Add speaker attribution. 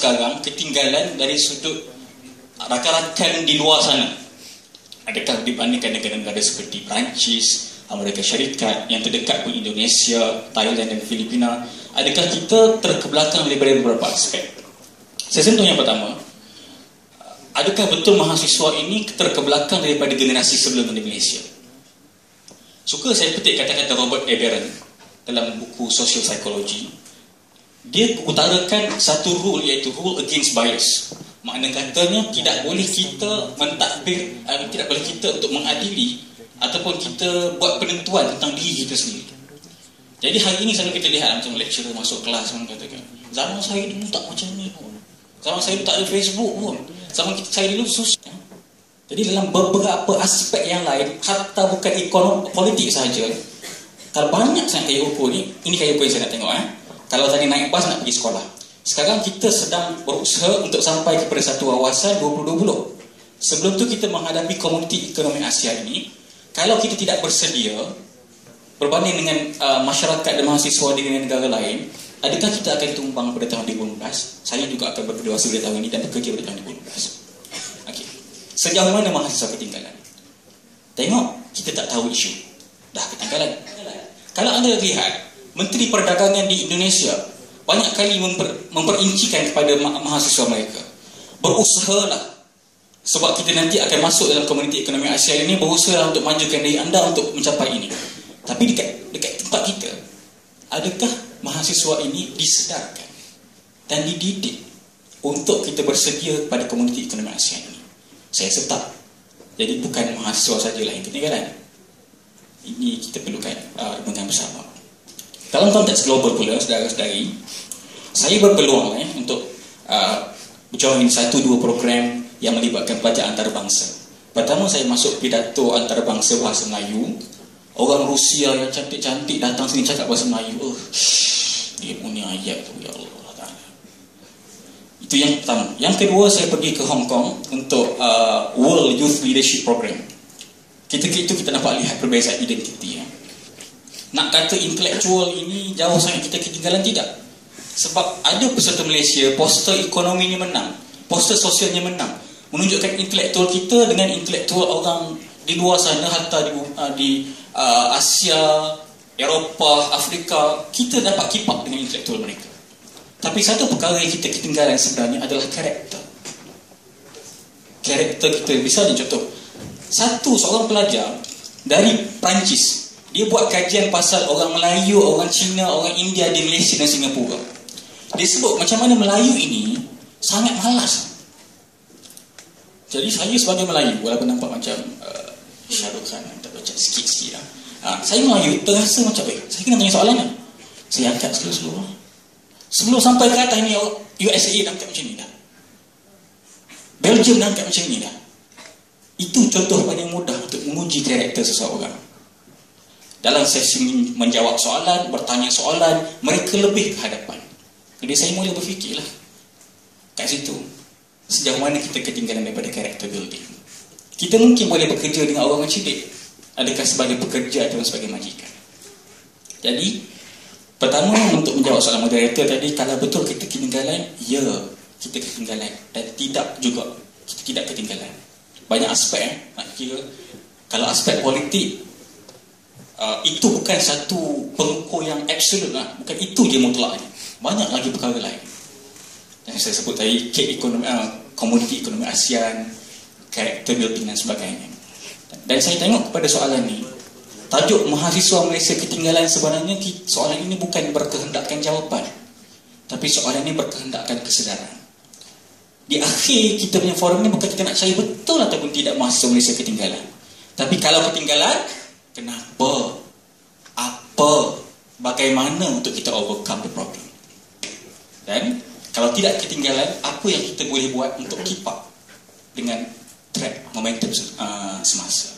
Speaker 1: sekarang ketinggalan dari sudut rakan-rakan di luar sana? Adakah dibandingkan negara-negara seperti Perancis, Amerika Syarikat, yang terdekat pun Indonesia, Thailand dan Filipina, adakah kita terkebelakang daripada beberapa aspek? Saya sentuh yang pertama, adakah betul mahasiswa ini terkebelakang daripada generasi sebelum di Malaysia? Suka saya petik kata-kata Robert Eberon dalam buku Social Psychology. Dia utarakan satu rule, iaitu rule against bias. Makna katanya tidak boleh kita mentadbir, tidak boleh kita untuk mengadili ataupun kita buat penentuan tentang diri kita sendiri. Jadi hari ini selalu kita lihat macam lecturer masuk kelas orang katakan, zaman saya dulu tak macam ni pun, zaman saya dulu tak ada Facebook pun, zaman saya dulu sosial. Jadi dalam beberapa aspek yang lain, hatta bukan ekonomi, politik sahaja, kalau banyak sangat kayu ukur ni, ini kayu ukur yang saya nak tengok. Kalau tadi naik bas nak pergi sekolah, sekarang kita sedang berusaha untuk sampai kepada satu wawasan 2020. Sebelum tu kita menghadapi komuniti ekonomi Asia ini. Kalau kita tidak bersedia berbanding dengan masyarakat dan mahasiswa di negara lain, adakah kita akan tumbang pada tahun 2015? Saya juga akan berdewasa pada tahun ini dan bekerja pada tahun 2015. Okey. Sejauh mana mahasiswa ketinggalan? Tengok, kita tak tahu isu. Dah ketinggalan. Kalau anda lihat, Menteri Perdagangan di Indonesia banyak kali memperincikan kepada mahasiswa mereka, berusahalah, sebab kita nanti akan masuk dalam komuniti ekonomi Asia ini, berusaha untuk majukan diri anda untuk mencapai ini. Tapi dekat tempat kita, adakah mahasiswa ini disedarkan dan dididik untuk kita bersedia pada komuniti ekonomi Asia ini? Saya rasa tak. Jadi bukan mahasiswa sajalah yang ketinggalan. Ini kita perlukan dengan bersama. Dalam konteks global pula, saudara-saudari, saya berpeluang untuk join 1-2 program yang melibatkan pelajar antarabangsa. Pertama, saya masuk pidato antarabangsa bahasa Melayu. Orang Rusia yang cantik-cantik datang sini cakap bahasa Melayu. Dia punya ayat tu, ya Allah Ta'ala. Itu yang pertama. Yang kedua, saya pergi ke Hong Kong untuk World Youth Leadership Program. Kita dapat lihat perbezaan identiti. Nak kata intelektual ini jauh sangat kita ketinggalan, tidak. Sebab ada peserta Malaysia, poster ekonominya menang, poster sosialnya menang, menunjukkan intelektual kita dengan intelektual orang di luar sana, hatta di Asia, Eropah, Afrika. Kita dapat keep up dengan intelektual mereka. Tapi satu perkara yang kita ketinggalan sebenarnya adalah karakter. Karakter kita. Misalnya contoh, seorang pelajar dari Perancis, dia buat kajian pasal orang Melayu, orang Cina, orang India di Malaysia dan Singapura. Dia sebut macam mana Melayu ini sangat malas. Jadi saya sebagai Melayu, walaupun nampak macam Syahrul Khan, tak baca sikit-sikit lah. Saya Melayu, terasa macam saya kena tanya soalan lah. Saya angkat seluruh-seluruh. Sebelum sampai ke atas ni, USA dah angkat macam ni dah. Belgium dah angkat macam ni dah. Itu contoh paling mudah untuk menguji karakter seseorang. Dalam sesi menjawab soalan, bertanya soalan, mereka lebih ke hadapan. Jadi saya mula berfikirlah kat situ, sejauh mana kita ketinggalan daripada karakter building. Kita mungkin boleh bekerja dengan orang cilik, adakah sebagai pekerja atau sebagai majikan. Jadi pertama, untuk menjawab soalan moderator tadi, kalau betul kita ketinggalan, ya, kita ketinggalan. Dan tidak juga kita tidak ketinggalan. Banyak aspek nak kira. Kalau aspek politik, itu bukan satu pengukur yang absolut lah. Bukan itu je mutlaknya. Banyak lagi perkara lain yang saya sebut tadi, komoditi ekonomi ASEAN, karakter building dan sebagainya. Dan saya tengok kepada soalan ni, tajuk mahasiswa Malaysia ketinggalan, sebenarnya soalan ini bukan berkehendakkan jawapan, tapi soalan ini berkehendakkan kesedaran. Di akhir kita punya forum ni, bukan kita nak cari betul ataupun tidak mahasiswa Malaysia ketinggalan, tapi kalau ketinggalan, kenapa, apa, bagaimana untuk kita overcome the problem. Dan kalau tidak ketinggalan, apa yang kita boleh buat untuk keep up dengan track momentum semasa.